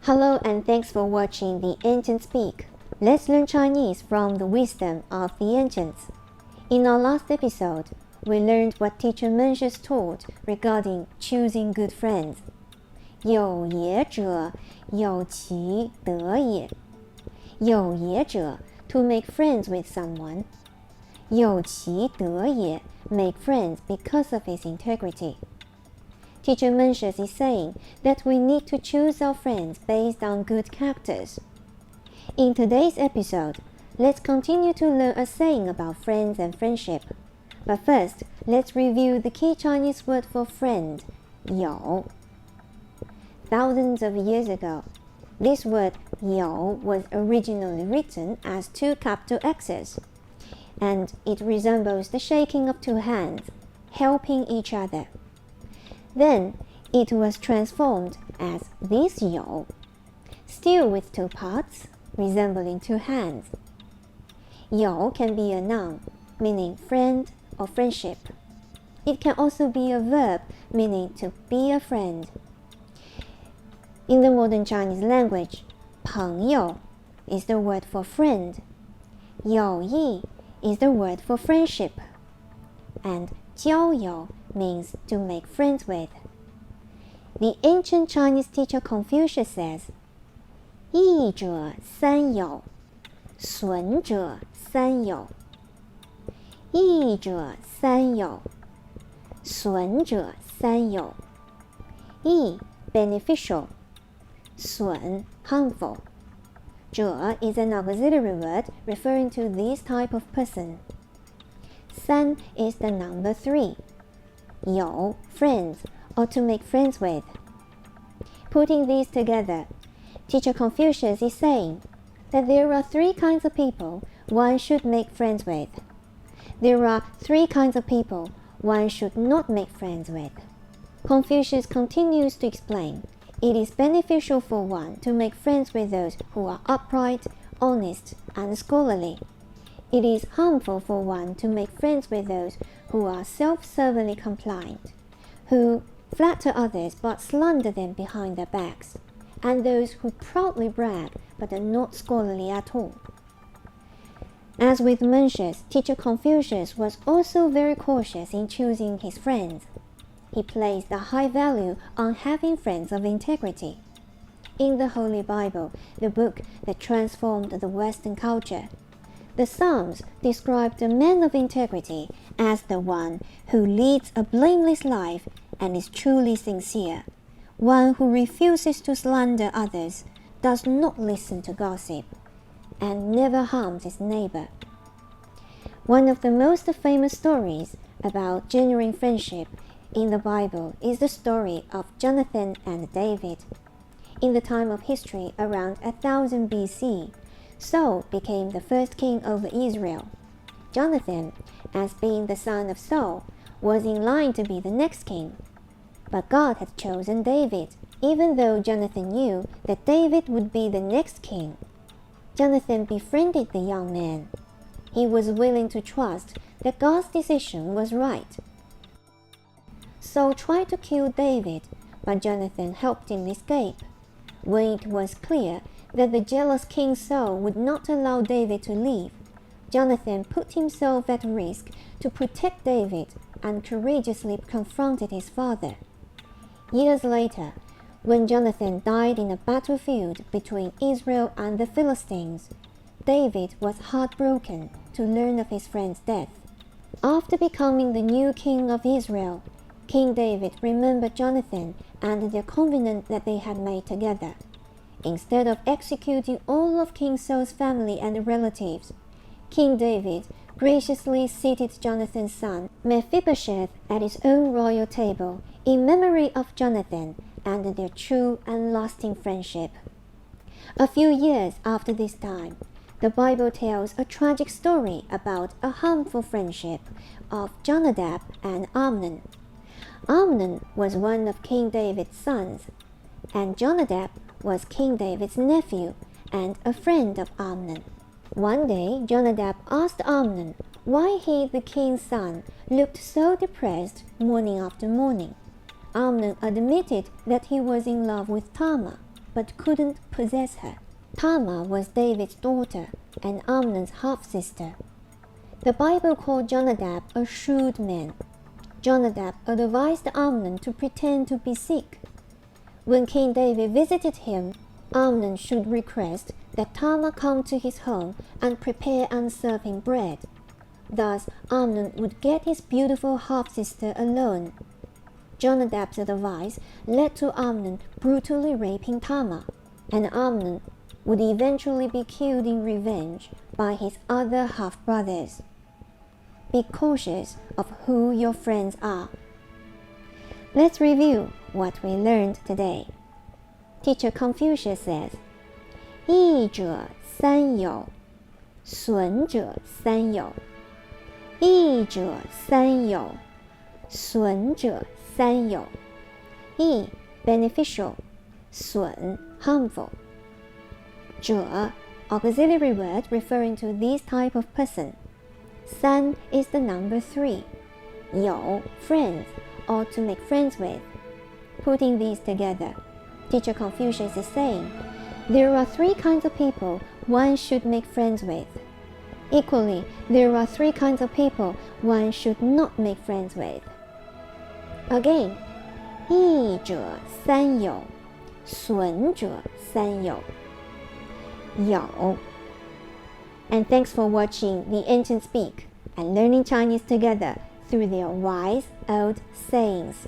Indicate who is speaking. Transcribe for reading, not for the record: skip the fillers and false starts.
Speaker 1: Hello and thanks for watching the Ancients Speak. Let's learn Chinese from the wisdom of the ancients. In our last episode, we learned what teacher Mencius taught regarding choosing good friends. 有也者，有其德也。有也者, to make friends with someone. 有其德也, make friends because of his integrity. Teacher Mencius is saying that we need to choose our friends based on good characters. In today's episode, let's continue to learn a saying about friends and friendship. But first, let's review the key Chinese word for friend, 友. Thousands of years ago, this word 友 was originally written as two capital X's, and it resembles the shaking of two hands, helping each other. Then it was transformed as this 友, still with two parts, resembling two hands. 友 can be a noun, meaning friend or friendship. It can also be a verb, meaning to be a friend. In the modern Chinese language, 朋友 is the word for friend. 友谊 is the word for friendship. And 交友 means to make friends with. The ancient Chinese teacher Confucius says, 益者三友，损者三友。益者三友，损者三友。益 beneficial, 损 harmful. 者 is an auxiliary word referring to this type of person. 三 is the number 3. 友 friends, or to make friends with. Putting these together, teacher Confucius is saying that there are 3 kinds of people one should make friends with. There are 3 kinds of people one should not make friends with. Confucius continues to explain, it is beneficial for one to make friends with those who are upright, honest, and scholarly. It is harmful for one to make friends with those who are self-servingly compliant, who flatter others but slander them behind their backs, and those who proudly brag but are not scholarly at all. As with Mencius, teacher Confucius was also very cautious in choosing his friends. He placed a high value on having friends of integrity. In the Holy Bible, the book that transformed the Western culture, the Psalms describe the man of integrity as the one who leads a blameless life and is truly sincere, one who refuses to slander others, does not listen to gossip, and never harms his neighbor. One of the most famous stories about genuine friendship in the Bible is the story of Jonathan and David. In the time of history around 1000 BC, Saul became the first king over Israel. Jonathan, as being the son of Saul, was in line to be the next king. But God had chosen David, even though Jonathan knew that David would be the next king. Jonathan befriended the young man. He was willing to trust that God's decision was right. Saul tried to kill David, but Jonathan helped him escape. When it was clear that the jealous King Saul would not allow David to leave, Jonathan put himself at risk to protect David and courageously confronted his father. Years later, when Jonathan died in a battlefield between Israel and the Philistines, David was heartbroken to learn of his friend's death. After becoming the new king of Israel, King David remembered Jonathan and the covenant that they had made together. Instead of executing all of King Saul's family and relatives, King David graciously seated Jonathan's son Mephibosheth at his own royal table in memory of Jonathan and their true and lasting friendship. A few years after this time, the Bible tells a tragic story about a harmful friendship of Jonadab and Amnon. Amnon was one of King David's sons, and Jonadab was King David's nephew and a friend of Amnon. One day, Jonadab asked Amnon why he, the king's son, looked so depressed morning after morning. Amnon admitted that he was in love with Tamar, but couldn't possess her. Tamar was David's daughter and Amnon's half-sister. The Bible called Jonadab a shrewd man. Jonadab advised Amnon to pretend to be sick. When King David visited him, Amnon should request that Tamar come to his home and prepare and serve him bread. Thus, Amnon would get his beautiful half-sister alone. Jonadab's advice led to Amnon brutally raping Tamar, and Amnon would eventually be killed in revenge by his other half-brothers. Be cautious of who your friends are. Let's review what we learned today. Teacher Confucius says, 益者三友，损者三友。益者三友，损者三友。益 beneficial, 损 harmful. 者 auxiliary word referring to this type of person. 三 is the number 3. 友 friends, or to make friends with. Putting these together, Teacher Confucius is saying, there are 3 kinds of people one should make friends with. Equally, there are 3 kinds of people one should not make friends with. Again, 益者三友，损者三友。友。And thanks for watching the ancients speak and learning Chinese together through their wise old sayings.